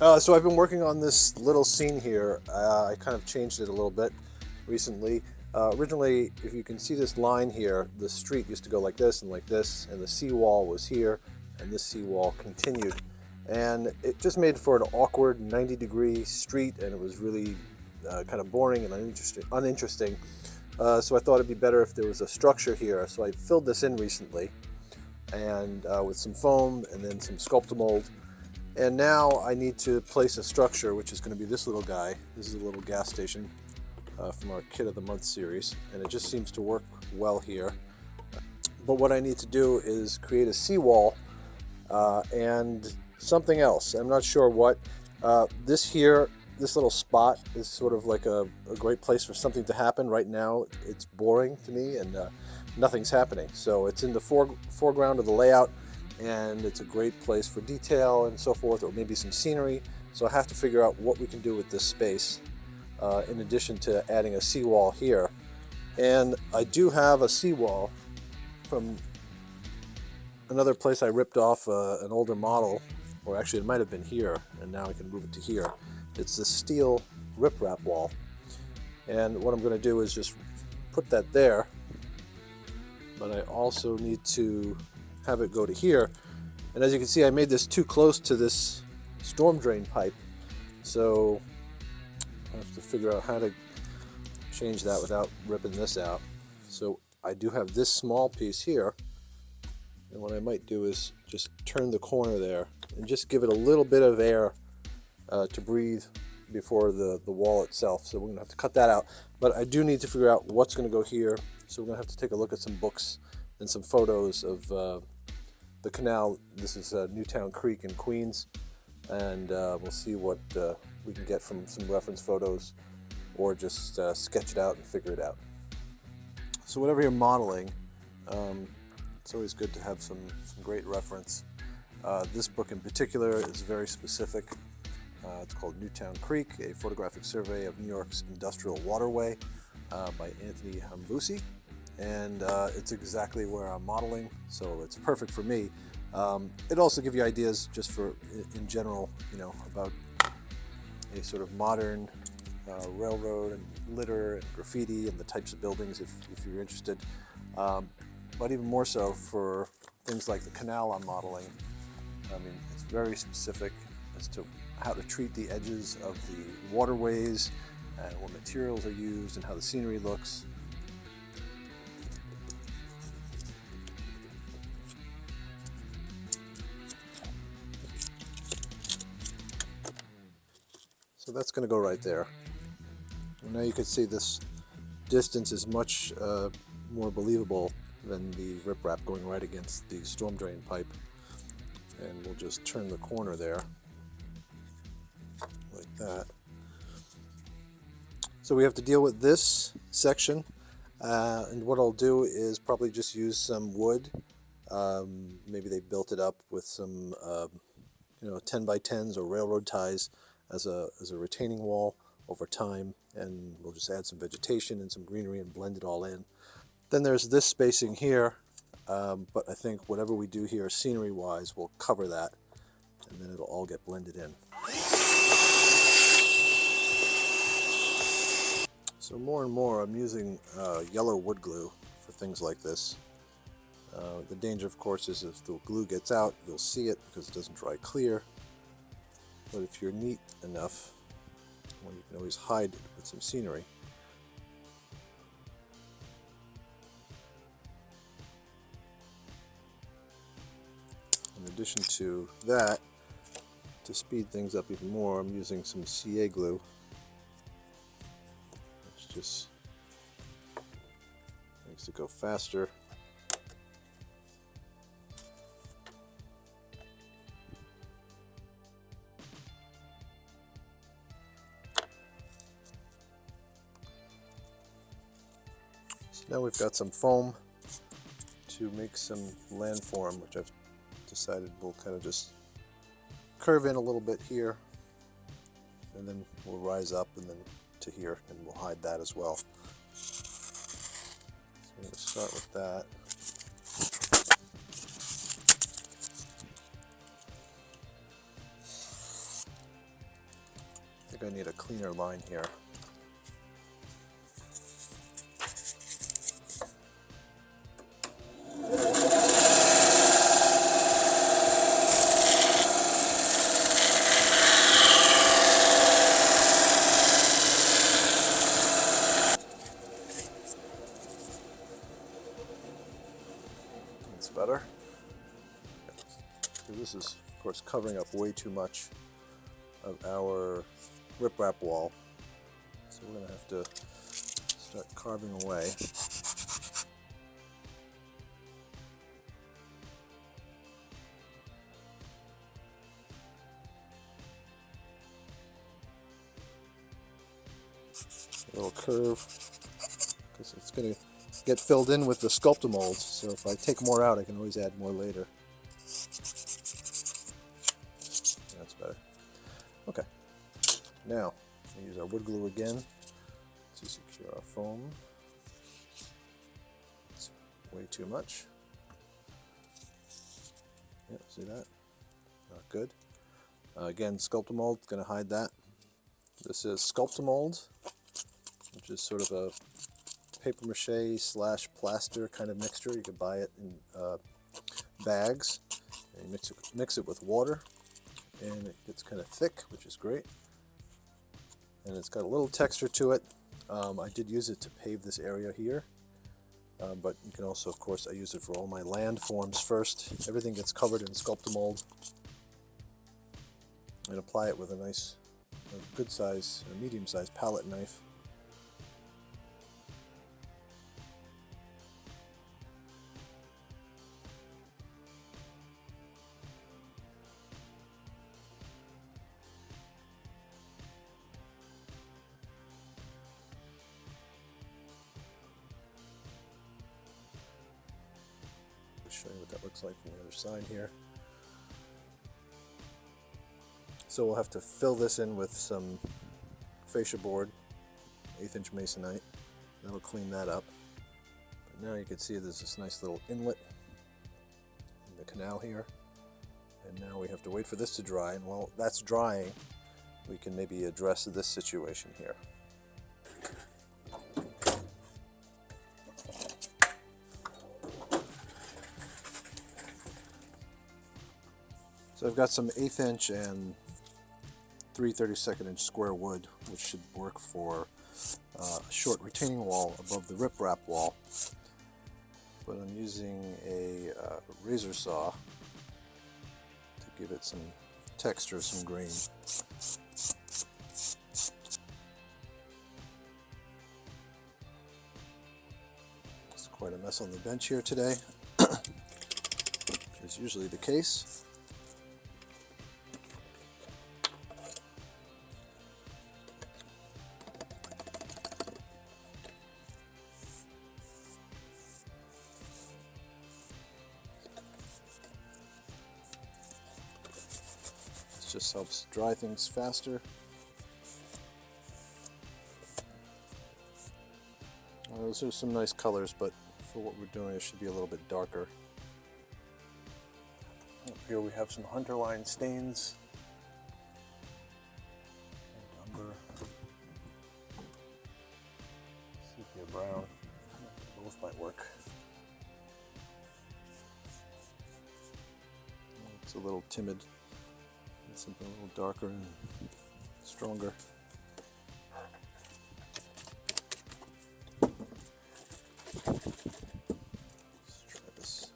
So I've been working on this little scene here. I kind of changed it a little bit recently. Originally, if you can see this line here, the street used to go like this, and the seawall was here, and this seawall continued. And it just made for an awkward 90-degree street, and it was really kind of boring and uninteresting. So I thought it'd be better if there was a structure here. So I filled this in recently, and with some foam and then some Sculptamold. And now I need to place a structure, which is going to be this little guy. This is a little gas station from our Kit of the Month series, and it just seems to work well here. But what I need to do is create a seawall and something else. I'm not sure what. This little spot is sort of like a great place for something to happen. Right now it's boring to me, and nothing's happening. So it's in the foreground of the layout, and it's a great place for detail and so forth, or maybe some scenery. So I have to figure out what we can do with this space in addition to adding a seawall here. And I do have a seawall from another place. I ripped off an older model, or actually it might have been here, and now I can move it to here. It's the steel riprap wall, and what I'm going to do is just put that there, but I also need to have it go to here. And as you can see, I made this too close to this storm drain pipe, so I have to figure out how to change that without ripping this out. So I do have this small piece here, and what I might do is just turn the corner there and just give it a little bit of air to breathe before the wall itself. So we're going to have to cut that out, but I do need to figure out what's going to go here. So we're going to have to take a look at some books and some photos of the canal. This is Newtown Creek in Queens, and we'll see what we can get from some reference photos, or just sketch it out and figure it out. So whatever you're modeling, it's always good to have some great reference. This book in particular is very specific. It's called Newtown Creek, a photographic survey of New York's industrial waterway by Anthony Hambusi. And it's exactly where I'm modeling, so it's perfect for me. It also gives you ideas just for, in general, about a sort of modern railroad and litter and graffiti and the types of buildings if you're interested. But even more so for things like the canal I'm modeling. I mean, it's very specific as to how to treat the edges of the waterways and what materials are used and how the scenery looks. So that's going to go right there. And now you can see this distance is much more believable than the riprap going right against the storm drain pipe. And we'll just turn the corner there like that. So we have to deal with this section, and what I'll do is probably just use some wood. Maybe they built it up with some 10 by 10s or railroad ties as a retaining wall over time, and we'll just add some vegetation and some greenery and blend it all in. Then there's this spacing here, but I think whatever we do here scenery wise will cover that, and then it'll all get blended in. So more and more I'm using yellow wood glue for things like this. The danger, of course, is if the glue gets out, you'll see it because it doesn't dry clear. But if you're neat enough, well, you can always hide it with some scenery. In addition to that, to speed things up even more, I'm using some CA glue. Which just makes it go faster. So now we've got some foam to make some landform, which I've decided we'll kind of just curve in a little bit here, and then we'll rise up and then to here, and we'll hide that as well. So I'm going to start with that. think I need a cleaner line here. That's better. This is, of course, covering up way too much of our riprap wall. So we're going to have to start carving away. A little curve, because it's going to get filled in with the Sculptamold, so if I take more out I can always add more later. That's better. Okay, now we use our wood glue again to secure our foam. It's way too much. Yeah, see that? Not good. Again, Sculptamold, going to hide that. This is Sculptamold, which is sort of a paper mache slash plaster kind of mixture. You can buy it in bags, and you mix it with water, and it gets kind of thick, which is great. And it's got a little texture to it. I did use it to pave this area here, but you can also, of course, I use it for all my land forms first. Everything gets covered in Sculptamold, and apply it with a nice, good size, medium sized palette knife. Show you what that looks like from the other side here. So we'll have to fill this in with some fascia board, 1/8 inch masonite. That'll clean that up. But now you can see there's this nice little inlet in the canal here. And now we have to wait for this to dry, and while that's drying, we can maybe address this situation here. So I've got some 1/8 inch and 3/32 inch square wood, which should work for a short retaining wall above the riprap wall. But I'm using a razor saw to give it some texture, some grain. It's quite a mess on the bench here today, which is usually the case. Just helps dry things faster. Those are some nice colors, but for what we're doing, it should be a little bit darker. Up here we have some Hunterline stains. Umber. Sepia brown. Both might work. It's a little timid. Something a little darker and stronger. Let's try this.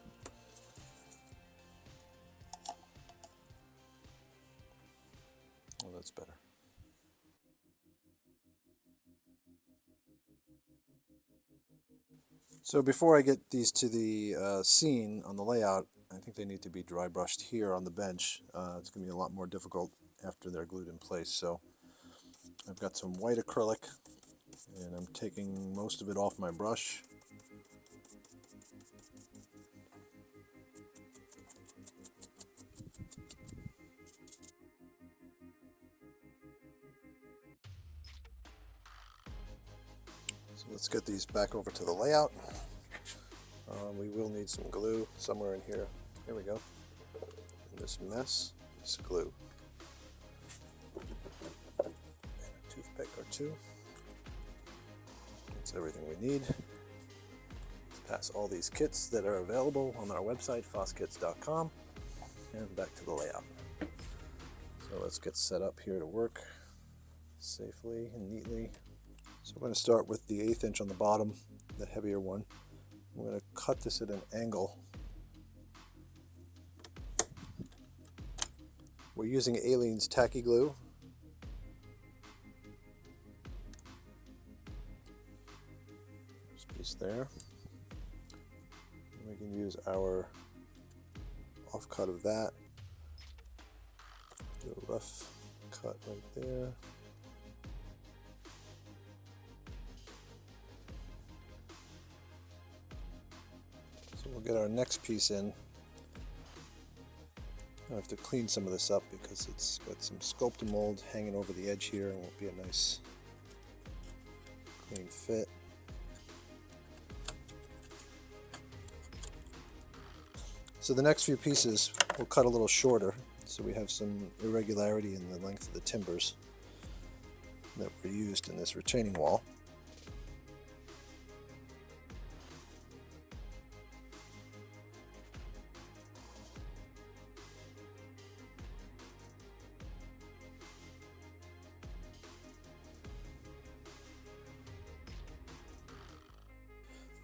Oh, that's better. So before I get these to the scene on the layout, I think they need to be dry brushed here on the bench. It's going to be a lot more difficult after they're glued in place. So I've got some white acrylic, and I'm taking most of it off my brush. So let's get these back over to the layout. We will need some glue somewhere in here. Here we go. In this mess, it's glue. too. That's everything we need. Let's pass all these kits that are available on our website, foskits.com, and back to the layout. So let's get set up here to work safely and neatly. So we're going to start with the 1/8 inch on the bottom, the heavier one. We're going to cut this at an angle. We're using Aleene's tacky glue. First piece there. And we can use our offcut of that. Do a rough cut right there. So we'll get our next piece in. I have to clean some of this up because it's got some Sculptamold hanging over the edge here and won't be a nice clean fit. So the next few pieces we'll cut a little shorter so we have some irregularity in the length of the timbers that were used in this retaining wall.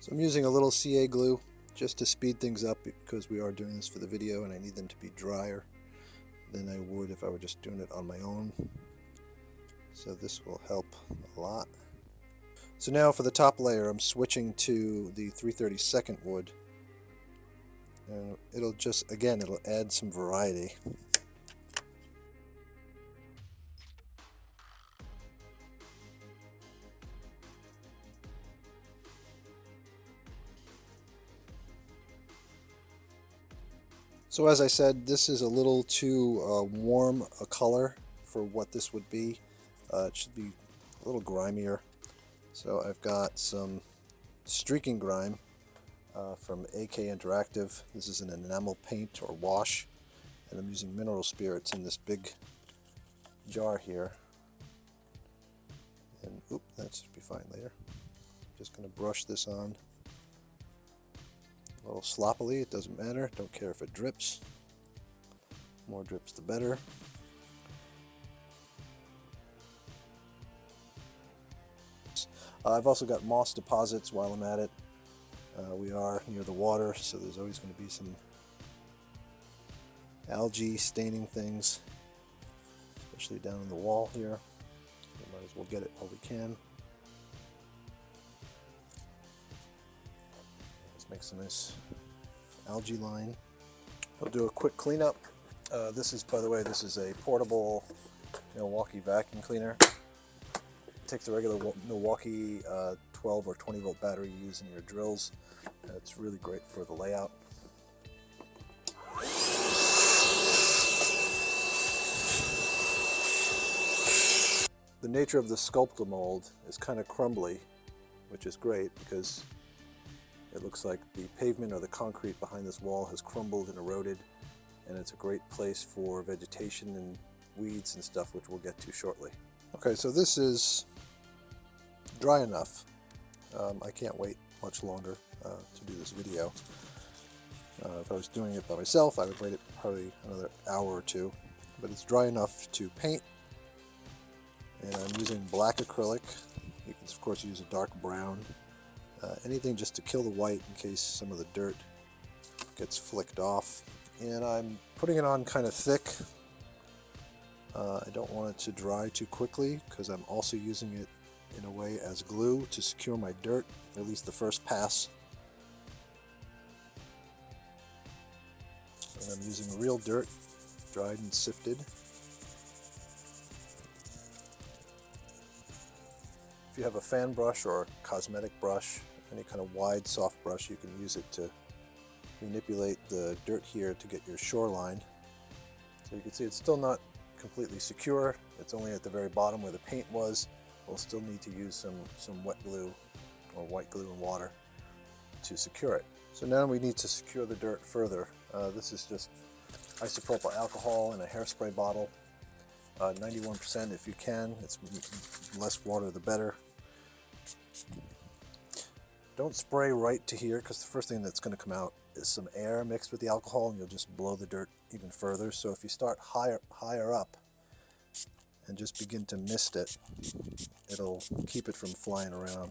So I'm using a little CA glue just to speed things up because we are doing this for the video and I need them to be drier than I would if I were just doing it on my own. So this will help a lot. So now for the top layer I'm switching to the 3/32 wood. And it'll just, again, it'll add some variety. So as I said, this is a little too warm a color for what this would be. It should be a little grimier. So I've got some streaking grime from AK Interactive. This is an enamel paint or wash, and I'm using mineral spirits in this big jar here. And oop, that should be fine later. Just going to brush this on. A little sloppily, it doesn't matter, don't care if it drips. More drips the better. I've also got moss deposits while I'm at it. We are near the water, so there's always going to be some algae staining things, especially down in the wall here. We might as well get it while we can. Makes a nice algae line. I'll do a quick cleanup. This is, by the way, this is a portable Milwaukee vacuum cleaner. Take the regular Milwaukee 12 or 20 volt battery you use in your drills. It's really great for the layout. The nature of the Sculptamold is kind of crumbly, which is great because it looks like the pavement or the concrete behind this wall has crumbled and eroded, and it's a great place for vegetation and weeds and stuff, which we'll get to shortly. Okay, so this is dry enough. I can't wait much longer to do this video. If I was doing it by myself, I would wait it probably another hour or two, but it's dry enough to paint. And I'm using black acrylic. You can of course use a dark brown. Anything just to kill the white in case some of the dirt gets flicked off. And I'm putting it on kind of thick. I don't want it to dry too quickly because I'm also using it in a way as glue to secure my dirt, at least the first pass. And I'm using real dirt, dried and sifted. If you have a fan brush or a cosmetic brush, any kind of wide soft brush, you can use it to manipulate the dirt here to get your shoreline. So you can see it's still not completely secure. It's only at the very bottom where the paint was. We'll still need to use some wet glue or white glue and water to secure it. So now we need to secure the dirt further. This is just isopropyl alcohol in a hairspray bottle. 91% if you can. It's less water the better. Don't spray right to here, because the first thing that's going to come out is some air mixed with the alcohol, and you'll just blow the dirt even further. So if you start higher up and just begin to mist it, it'll keep it from flying around.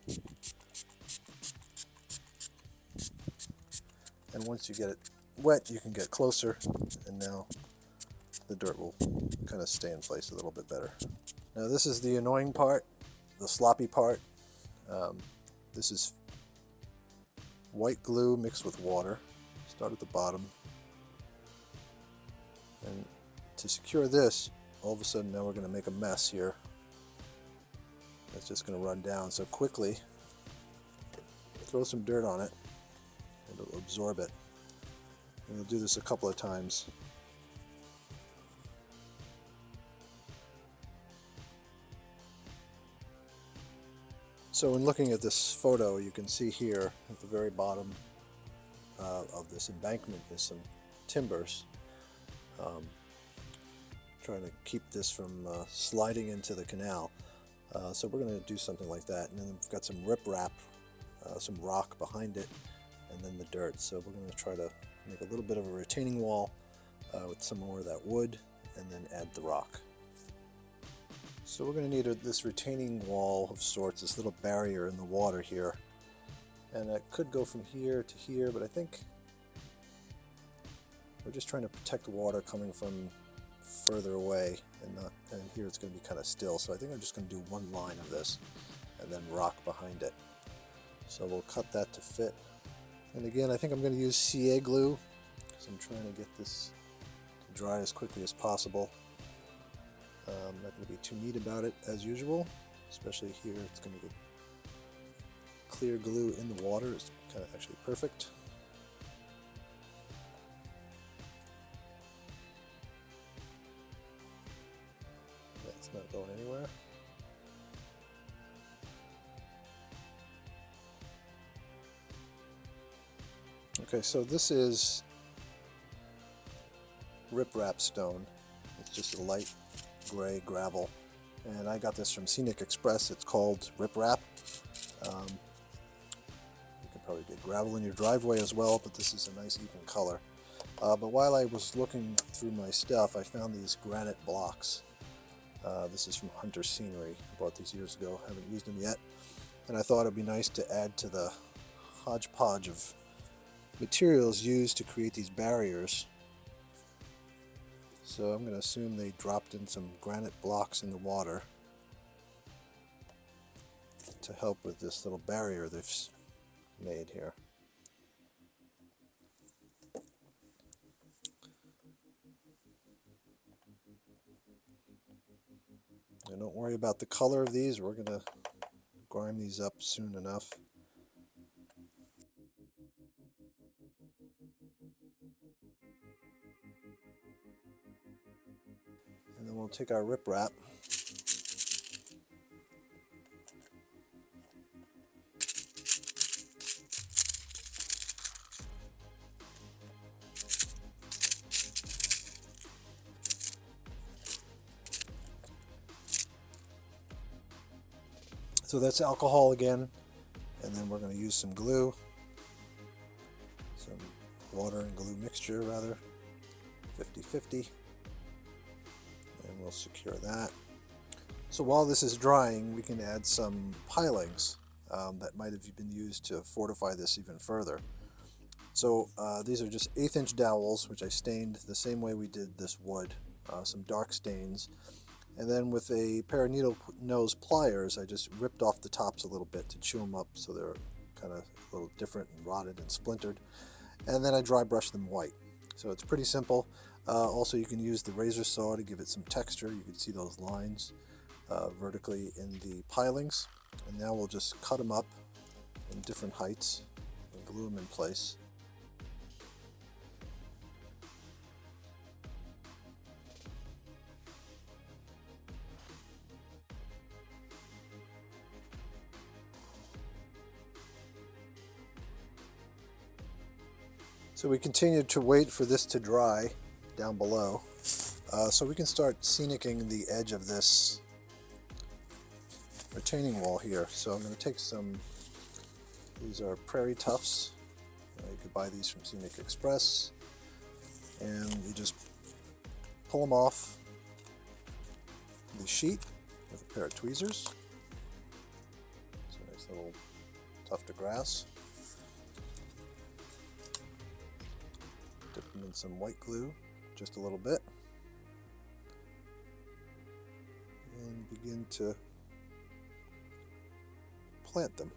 And once you get it wet, you can get closer, and now the dirt will kind of stay in place a little bit better. Now this is the annoying part, the sloppy part. This is white glue mixed with water. Start at the bottom. And to secure this, all of a sudden now we're going to make a mess here. It's just going to run down. So quickly throw some dirt on it. It'll absorb it. And you'll do this a couple of times. So in looking at this photo, you can see here at the very bottom of this embankment is some timbers. Trying to keep this from sliding into the canal. So we're going to do something like that. And then we've got some riprap, some rock behind it, and then the dirt. So we're going to try to make a little bit of a retaining wall with some more of that wood, and then add the rock. So we're going to need this retaining wall of sorts, this little barrier in the water here. And it could go from here to here, but I think we're just trying to protect the water coming from further away, and here it's going to be kind of still. So I think I'm just going to do one line of this and then rock behind it. So we'll cut that to fit. And again, I think I'm going to use CA glue because I'm trying to get this to dry as quickly as possible. I'm not going to be too neat about it as usual, especially here. It's going to get clear glue in the water. It's kind of actually perfect. That's not going anywhere. Okay, so this is riprap stone. It's just a light gray gravel, and I got this from Scenic Express. It's called riprap. You can probably get gravel in your driveway as well, but this is a nice even color. But while I was looking through my stuff, I found these granite blocks. This is from Hunter Scenery. I bought these years ago, haven't used them yet, and I thought it'd be nice to add to the hodgepodge of materials used to create these barriers. So I'm going to assume they dropped in some granite blocks in the water to help with this little barrier they've made here. And don't worry about the color of these, we're going to grime these up soon enough. And then we'll take our riprap so that's alcohol again, and then we're going to use some glue, some water and glue mixture rather, 50-50. And we'll secure that. So while this is drying, we can add some pilings that might have been used to fortify this even further. So these are just 1/8 inch dowels, which I stained the same way we did this wood, some dark stains. And then with a pair of needle nose pliers, I just ripped off the tops a little bit to chew them up so they're kind of a little different and rotted and splintered. And then I dry brushed them white. So it's pretty simple. Also, you can use the razor saw to give it some texture. You can see those lines vertically in the pilings. And now we'll just cut them up in different heights and glue them in place. So we continued to wait for this to dry down below. So we can start scenicking the edge of this retaining wall here. So I'm going to take some, these are prairie tufts. You could buy these from Scenic Express, and you just pull them off the sheet with a pair of tweezers. It's a nice little tuft of grass. Dip them in some white glue, just a little bit, and begin to plant them.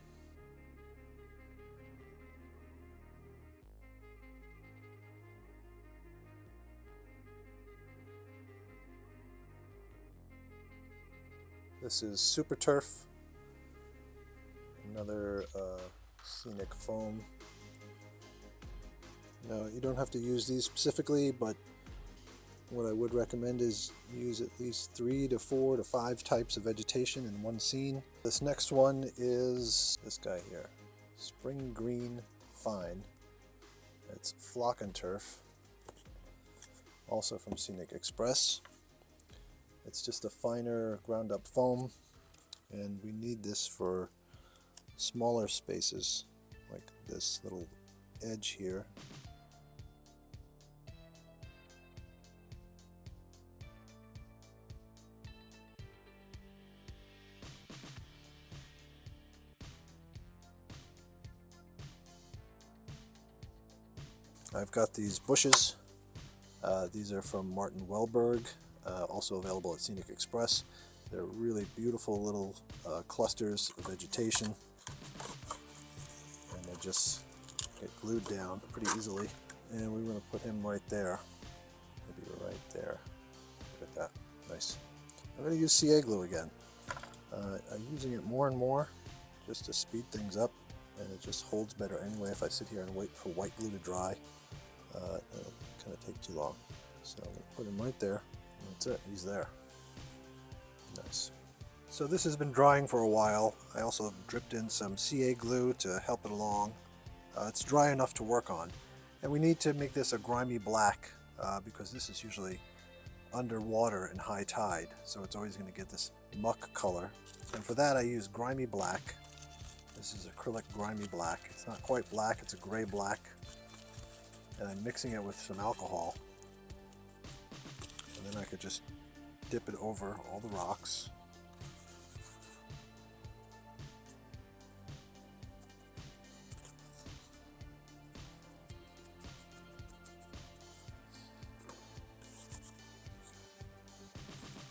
This is Super Turf, another scenic foam. Now, you don't have to use these specifically, but what I would recommend is use at least 3 to 4 to 5 types of vegetation in one scene. This next one is this guy here, Spring Green Fine. It's Flock and Turf, also from Scenic Express. It's just a finer ground up foam, and we need this for smaller spaces like this little edge here. I've got these bushes. These are from Martin Wellberg, also available at Scenic Express. They're really beautiful little clusters of vegetation, and they just get glued down pretty easily. And we're going to put him right there, maybe right there. Look at that, nice. I'm going to use CA glue again. I'm using it more and more just to speed things up, and it just holds better anyway. If I sit here and wait for white glue to dry, it'll kind of take too long. So I'm going to put him right there, and that's it, he's there. Nice. So this has been drying for a while. I also dripped in some CA glue to help it along. It's dry enough to work on. And we need to make this a grimy black because this is usually underwater in high tide, so it's always going to get this muck color. And for that I use grimy black. This is acrylic grimy black. It's not quite black, it's a gray black. And I'm mixing it with some alcohol. And then I could just dip it over all the rocks.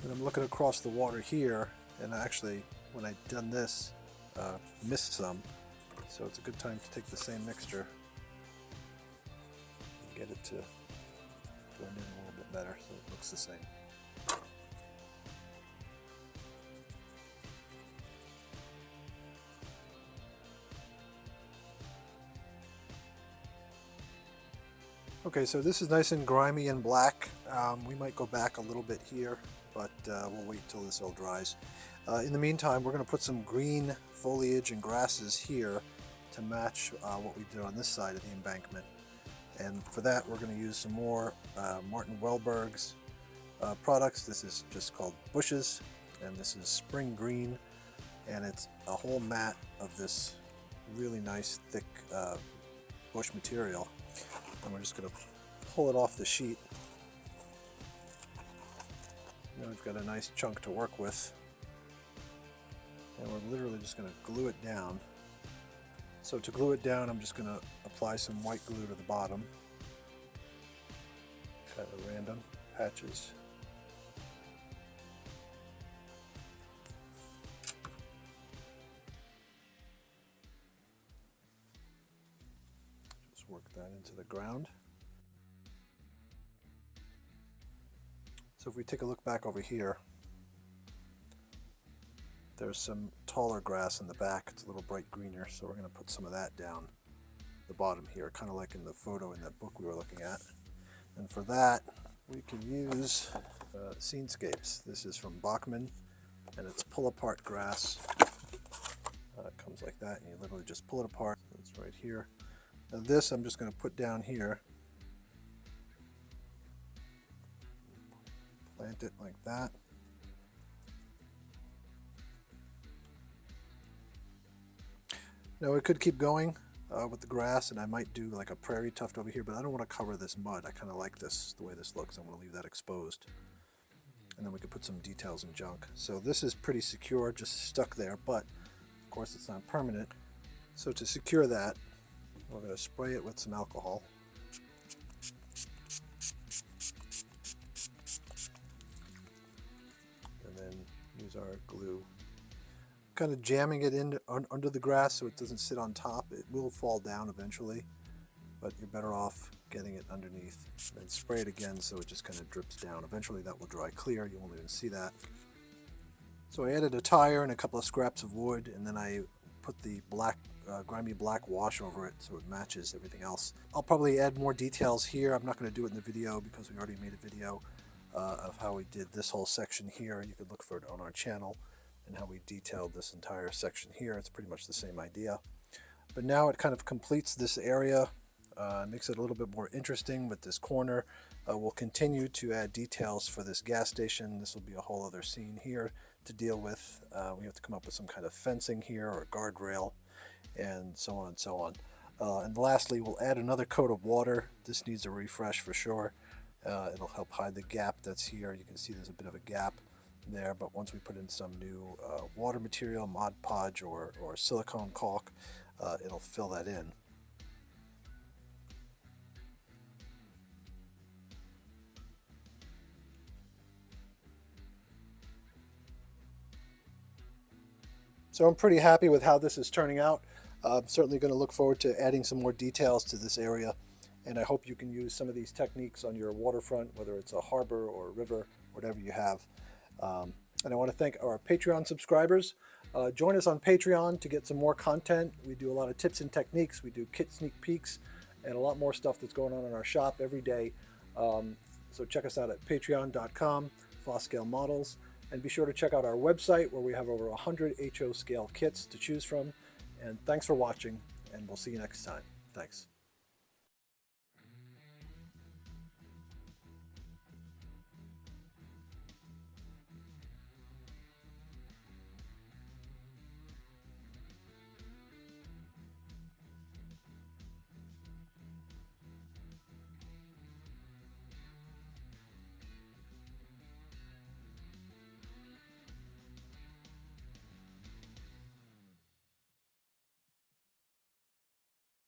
And I'm looking across the water here, and actually, when I've done this, missed some. So it's a good time to take the same mixture and get it to blend in a little bit better so it looks the same. Okay, so this is nice and grimy and black. We might go back a little bit here, but we'll wait till this all dries. In the meantime, we're going to put some green foliage and grasses here to match what we did on this side of the embankment. And for that, we're going to use some more Martin Wellberg's products. This is just called Bushes, and this is Spring Green, and it's a whole mat of this really nice thick bush material. And we're just going to pull it off the sheet. Now we've got a nice chunk to work with. And we're literally just going to glue it down. So to glue it down, I'm just going to apply some white glue to the bottom. Kind of random patches. Just work that into the ground. So if we take a look back over here, there's some taller grass in the back. It's a little bright greener, so we're going to put some of that down the bottom here, kind of like in the photo in that book we were looking at. And for that, we can use Scenescapes. This is from Bachman, and it's pull-apart grass. It comes like that, and you literally just pull it apart. It's right here. Now this I'm just going to put down here. Plant it like that. Now we could keep going with the grass, and I might do like a prairie tuft over here, but I don't want to cover this mud. I kind of like this, the way this looks. I'm going to leave that exposed. And then we could put some details and junk. So this is pretty secure, just stuck there, but of course it's not permanent. So to secure that, we're going to spray it with some alcohol. And then use our glue. Kind of jamming it in under the grass so it doesn't sit on top. It will fall down eventually, but you're better off getting it underneath. And then spray it again so it just kind of drips down. Eventually that will dry clear. You won't even see that. So I added a tire and a couple of scraps of wood, and then I put the black, grimy black wash over it so it matches everything else. I'll probably add more details here. I'm not going to do it in the video because we already made a video of how we did this whole section here. You could look for it on our channel, and how we detailed this entire section here. It's pretty much the same idea. But now it kind of completes this area, makes it a little bit more interesting with this corner. We'll continue to add details for this gas station. This will be a whole other scene here to deal with. We have to come up with some kind of fencing here or guardrail and so on and so on. And lastly, we'll add another coat of water. This needs a refresh for sure. It'll help hide the gap that's here. You can see there's a bit of a gap there, but once we put in some new water material, Mod Podge or silicone caulk, it'll fill that in. So I'm pretty happy with how this is turning out. I'm certainly going to look forward to adding some more details to this area, and I hope you can use some of these techniques on your waterfront, whether it's a harbor or a river, whatever you have. And I want to thank our Patreon subscribers. Join us on Patreon to get some more content. We do a lot of tips and techniques. We do kit sneak peeks and a lot more stuff that's going on in our shop every day. So check us out at patreon.com, Fos Scale Models. And be sure to check out our website where we have over 100 HO scale kits to choose from. And thanks for watching, and we'll see you next time. Thanks.